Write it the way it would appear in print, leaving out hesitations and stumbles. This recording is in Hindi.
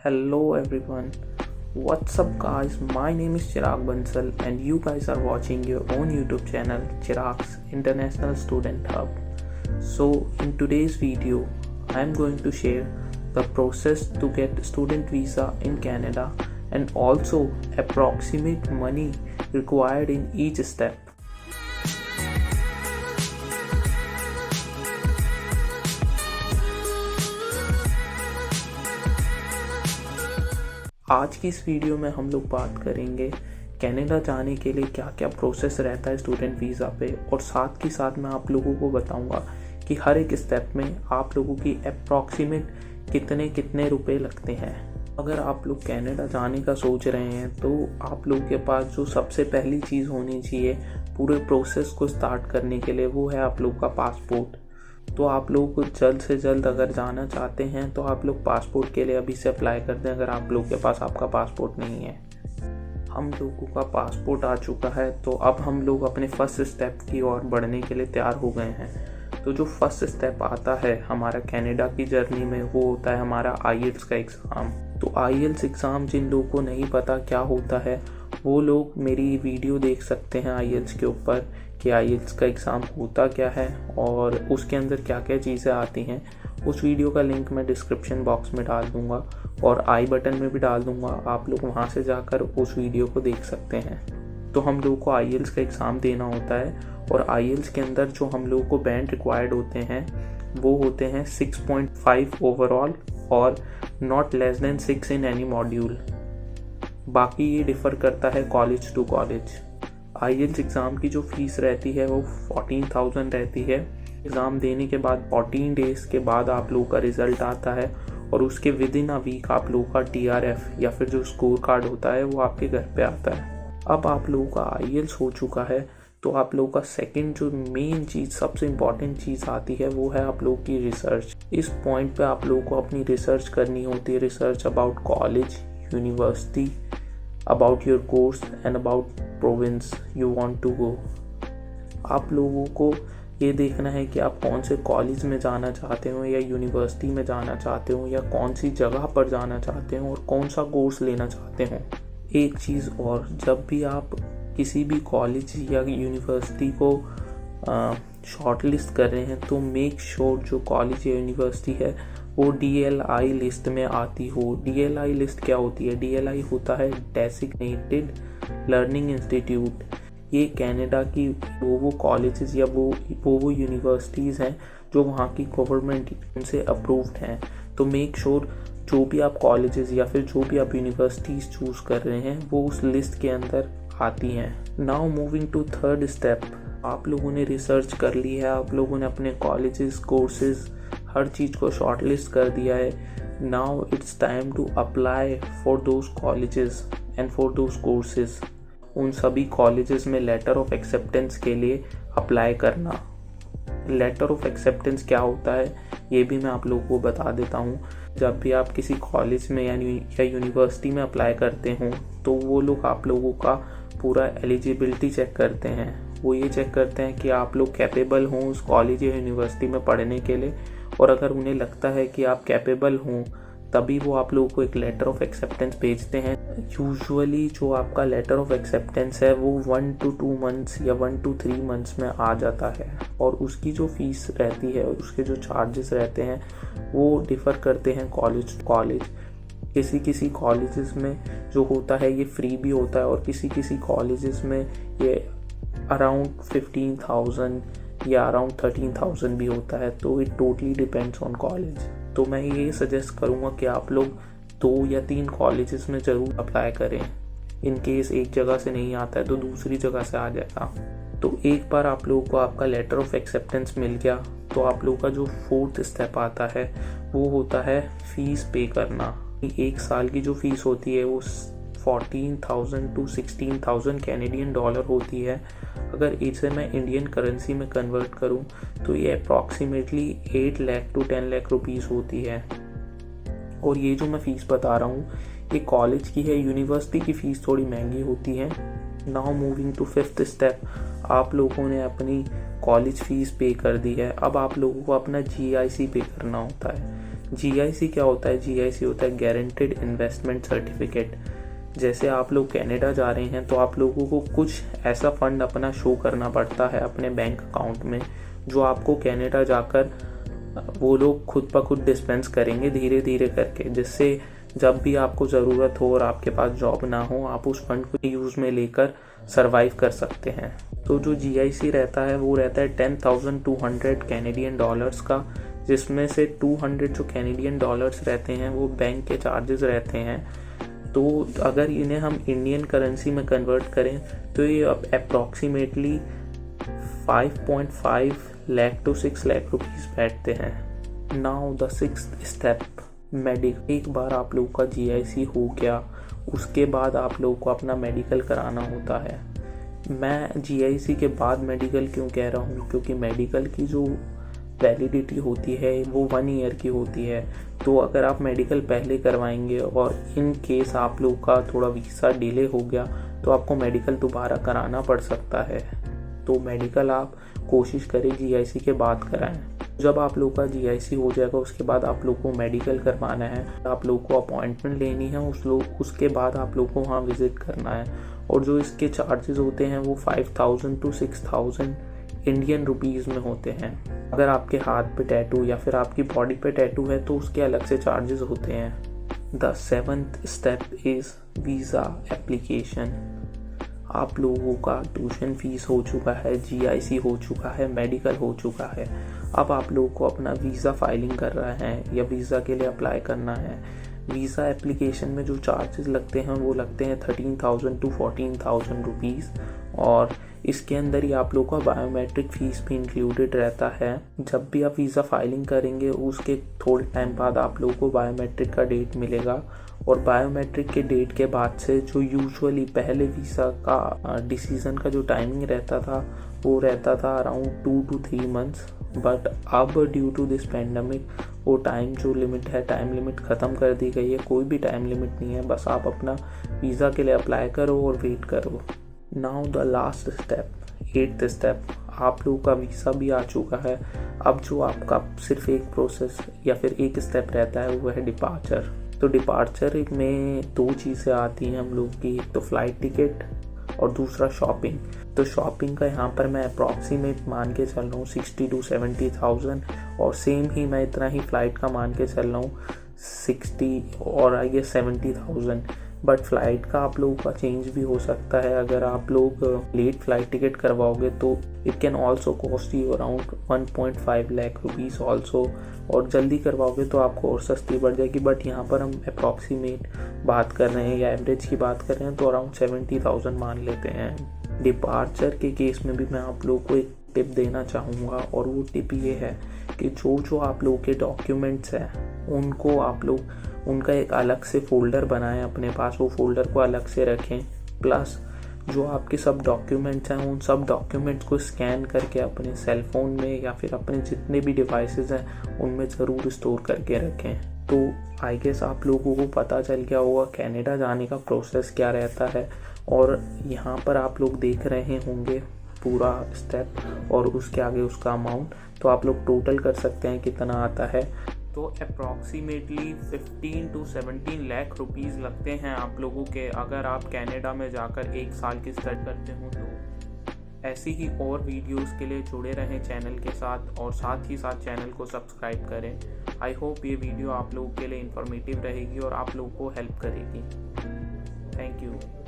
Hello everyone, what's up guys? My name is Chirag Bansal and you guys are watching your own YouTube channel Chirag's International Student Hub. So in today's video, I am going to share the process to get student visa in Canada and also approximate money required in each step. आज की इस वीडियो में हम लोग बात करेंगे कनाडा जाने के लिए क्या क्या प्रोसेस रहता है स्टूडेंट वीज़ा पे, और साथ ही साथ मैं आप लोगों को बताऊंगा कि हर एक स्टेप में आप लोगों की अप्रॉक्सीमेट कितने रुपए लगते हैं। अगर आप लोग कनाडा जाने का सोच रहे हैं तो आप लोग के पास जो सबसे पहली चीज़ होनी चाहिए पूरे प्रोसेस को स्टार्ट करने के लिए, वो है आप लोग का पासपोर्ट। तो आप लोग जल्द से जल्द अगर जाना चाहते हैं तो आप लोग पासपोर्ट के लिए अभी से अप्लाई कर दें अगर आप लोग के पास आपका पासपोर्ट नहीं है। हम लोगों का पासपोर्ट आ चुका है तो अब हम लोग अपने फर्स्ट स्टेप की ओर बढ़ने के लिए तैयार हो गए हैं। तो जो फर्स्ट स्टेप आता है हमारा कनाडा की जर्नी में वो होता है हमारा IELTS का एग्ज़ाम। तो IELTS एग्ज़ाम जिन लोगों को नहीं पता क्या होता है वो लोग मेरी वीडियो देख सकते हैं IELTS के ऊपर कि IELTS का एग्ज़ाम होता क्या है और उसके अंदर क्या क्या चीज़ें आती हैं। उस वीडियो का लिंक मैं डिस्क्रिप्शन बॉक्स में डाल दूँगा और आई बटन में भी डाल दूँगा, आप लोग वहाँ से जाकर उस वीडियो को देख सकते हैं। तो हम लोग को IELTS का एग्ज़ाम देना होता है और IELTS के अंदर जो हम लोग को बैंड रिक्वायर्ड होते हैं वो होते हैं 6.5 ओवरऑल और not less than 6 in any module. बाकी ये डिफ़र करता है college to college. IELTS exam की जो फ़ीस रहती है वो 14,000 रहती है। एग्ज़ाम देने के बाद 14 डेज़ के बाद आप लोगों का रिज़ल्ट आता है और उसके विद इन अ वीक आप लोगों का TRF या फिर जो स्कोर कार्ड होता है वो आपके घर पे आता है। अब आप लोगों का IELTS हो चुका है तो आप लोगों का सेकंड जो मेन चीज़ सबसे इम्पॉर्टेंट चीज़ आती है वो है आप लोगों की रिसर्च। इस पॉइंट पे आप लोगों को अपनी रिसर्च करनी होती है, research about college, university, about your course and about province you want to go. आप लोगों को ये देखना है कि आप कौन से कॉलेज में जाना चाहते हो या यूनिवर्सिटी में जाना चाहते हो या कौन सी जगह पर जाना चाहते हो और कौन सा कोर्स लेना चाहते हो। एक चीज़ और, जब भी आप किसी भी कॉलेज या यूनिवर्सिटी को शॉर्टलिस्ट कर रहे हैं तो मेक श्योर जो कॉलेज या यूनिवर्सिटी है वो DLI लिस्ट में आती हो। DLI लिस्ट क्या होती है? DLI होता है डेजिग्नेटेड लर्निंग इंस्टीट्यूट। ये कनाडा की वो कॉलेजेस या वो यूनिवर्सिटीज़ हैं जो वहाँ की गवर्नमेंट उनसे अप्रूव्ड हैं। तो मेक श्योर जो भी आप कॉलेजेस या फिर जो भी आप यूनिवर्सिटीज़ चूज़ कर रहे हैं वो उस लिस्ट के अंदर आती हैं। Now moving to third step, आप लोगों ने रिसर्च कर ली है, आप लोगों ने अपने कॉलेजेस, कोर्सेज, हर चीज़ को शॉर्टलिस्ट कर दिया है। Now it's time to apply for those colleges and for those courses. उन सभी कॉलेजेस में लेटर ऑफ एक्सेप्टेंस के लिए अप्लाई करना। लेटर ऑफ एक्सेप्टेंस क्या होता है ये भी मैं आप लोगों को बता देता हूँ। जब भी आप किसी कॉलेज में या यूनिवर्सिटी में अप्लाई करते हो तो वो लोग आप लोगों का पूरा एलिजिबिलिटी चेक करते हैं। वो ये चेक करते हैं कि आप लोग कैपेबल हों उस कॉलेज या यूनिवर्सिटी में पढ़ने के लिए, और अगर उन्हें लगता है कि आप कैपेबल हों तभी वो आप लोगों को एक लेटर ऑफ एक्सेप्टेंस भेजते हैं। यूजुअली जो आपका लेटर ऑफ एक्सेप्टेंस है वो 1 to 2 मंथ्स या 1 to 3 मंथ्स में आ जाता है, और उसकी जो फीस रहती है, उसके जो चार्जेस रहते हैं वो डिफ़र करते हैं कॉलेज टू कॉलेज। किसी कॉलेजेस में जो होता है ये फ्री भी होता है और किसी कॉलेजेस में ये अराउंड 15,000 या अराउंड 13,000 भी होता है। तो it totally depends on college. तो मैं ये सजेस्ट करूँगा कि आप लोग 2 या 3 कॉलेजेस में ज़रूर अप्लाई करें। इन केस एक जगह से नहीं आता है तो दूसरी जगह से आ जाएगा। तो एक बार आप लोगों को आपका लेटर ऑफ एक्सेप्टेंस मिल गया तो आप लोगों का जो फोर्थ स्टेप आता है वो होता है फ़ीस पे करना। एक साल की जो फ़ीस होती है वो 14,000 to 16,000 कैनेडियन डॉलर होती है। अगर इसे मैं इंडियन करेंसी में कन्वर्ट करूं तो ये approximately 8 lakh to 10 lakh rupees होती है। और ये जो मैं फ़ीस बता रहा हूँ ये कॉलेज की है, यूनिवर्सिटी की फ़ीस थोड़ी महंगी होती है। Now moving to fifth step, आप लोगों ने अपनी कॉलेज फ़ीस पे कर दी है। अब आप लोगों को अपना GIC पे करना होता है। GIC क्या होता है? GIC होता है गारंटीड इन्वेस्टमेंट सर्टिफिकेट। जैसे आप लोग कनाडा जा रहे हैं तो आप लोगों को कुछ ऐसा फंड अपना शो करना पड़ता है अपने बैंक अकाउंट में, जो आपको कनाडा जाकर वो लोग खुद ब खुद डिस्पेंस करेंगे धीरे धीरे करके, जिससे जब भी आपको ज़रूरत हो और आपके पास जॉब ना हो, आप उस फंड को यूज़ में लेकर सरवाइव कर सकते हैं। तो जो GIC रहता है वो रहता है 10,200 कैनेडियन डॉलर्स का, जिसमें से 200 जो कैनेडियन डॉलर्स रहते हैं वो बैंक के चार्जेस रहते हैं। तो अगर इन्हें हम इंडियन करेंसी में कन्वर्ट करें तो ये approximately 5.5 lakh to 6 lakh rupees बैठते हैं। Now the 6th step, medical. एक बार आप लोग का GIC हो गया, उसके बाद आप लोगों को अपना मेडिकल कराना होता है। मैं GIC के बाद मेडिकल क्यों कह रहा हूँ? क्योंकि मेडिकल की जो वैलिडिटी होती है वो 1 ईयर की होती है। तो अगर आप मेडिकल पहले करवाएंगे और इन केस आप लोग का थोड़ा वीज़ा डिले हो गया तो आपको मेडिकल दोबारा कराना पड़ सकता है। तो मेडिकल आप कोशिश करें GIC के बाद कराएं। जब आप लोग का GIC हो जाएगा उसके बाद आप लोग को मेडिकल करवाना है, आप लोग को अपॉइंटमेंट लेनी है, उसके बाद आप लोग को वहाँ विज़िट करना है। और जो इसके चार्जेस होते हैं वो 5,000 to 6,000 इंडियन रुपीज़ में होते हैं। अगर आपके हाथ पे टैटू या फिर आपकी बॉडी पे टैटू है तो उसके अलग से चार्जेस होते हैं। The 7th step is visa application. आप लोगों का ट्यूशन फीस हो चुका है, GIC हो चुका है, मेडिकल हो चुका है। अब आप लोगों को अपना वीज़ा फाइलिंग कर रहा है या वीज़ा के लिए अप्लाई करना है। वीज़ा एप्लीकेशन में जो चार्जेस लगते हैं वो लगते हैं 13,000 to 14,000 रुपीज़, और इसके अंदर ही आप लोगों का बायोमेट्रिक फ़ीस भी इंक्लूडेड रहता है। जब भी आप वीज़ा फाइलिंग करेंगे उसके थोड़े टाइम बाद आप लोगों को बायोमेट्रिक का डेट मिलेगा, और बायोमेट्रिक के डेट के बाद से जो यूजुअली पहले वीज़ा का डिसीज़न का जो टाइमिंग रहता था वो रहता था अराउंड 2 to 3 मंथ्स, बट अब ड्यू टू दिस पैंडमिक वो टाइम जो लिमिट है, टाइम लिमिट ख़त्म कर दी गई है। कोई भी टाइम लिमिट नहीं है, बस आप अपना वीज़ा के लिए अप्लाई करो और वेट करो। Now the last step, 8th step, आप लोगों का वीज़ा भी आ चुका है। अब जो आपका सिर्फ एक प्रोसेस या फिर एक स्टेप रहता है वो है डिपार्चर। तो डिपार्चर में 2 चीज़ें आती हैं हम लोग की, एक तो फ़्लाइट टिकट और दूसरा शॉपिंग। तो शॉपिंग का यहाँ पर मैं अप्रॉक्सीमेट मान के चल रहा हूँ 60 to 70,000, और सेम ही मैं इतना ही फ़्लाइट का मान के चल रहा हूँ 60 और आई गेस 70,000। बट फ्लाइट का आप लोगों का चेंज भी हो सकता है। अगर आप लोग लेट फ्लाइट टिकट करवाओगे तो it can also cost you around 1.5 lakh rupees also, और जल्दी करवाओगे तो आपको और सस्ती पड़ जाएगी। बट यहाँ पर हम अप्रॉक्सीमेट बात कर रहे हैं या एवरेज की बात कर रहे हैं तो अराउंड 70,000 मान लेते हैं। डिपार्चर के केस में भी मैं आप लोगों को एक टिप देना चाहूँगा, और वो टिप ये है कि जो आप लोगों के डॉक्यूमेंट्स हैं उनको आप लोग उनका एक अलग से फ़ोल्डर बनाएं अपने पास, वो फ़ोल्डर को अलग से रखें। प्लस जो आपके सब डॉक्यूमेंट्स हैं उन सब डॉक्यूमेंट्स को स्कैन करके अपने सेल फोन में या फिर अपने जितने भी डिवाइसेस हैं उनमें ज़रूर स्टोर करके रखें। तो आई गेस आप लोगों को पता चल गया होगा कनाडा जाने का प्रोसेस क्या रहता है, और यहाँ पर आप लोग देख रहे होंगे पूरा स्टेप और उसके आगे उसका अमाउंट। तो आप लोग टोटल कर सकते हैं कितना आता है। तो अप्रॉक्सीमेटली 15 to 17 लाख रुपीज़ लगते हैं आप लोगों के, अगर आप कनाडा में जाकर 1 साल की स्टडी करते हो। तो ऐसी ही और वीडियोस के लिए जुड़े रहें चैनल के साथ, और साथ ही साथ चैनल को सब्सक्राइब करें। आई होप ये वीडियो आप लोगों के लिए इन्फॉर्मेटिव रहेगी और आप लोगों को हेल्प करेगी। Thank you.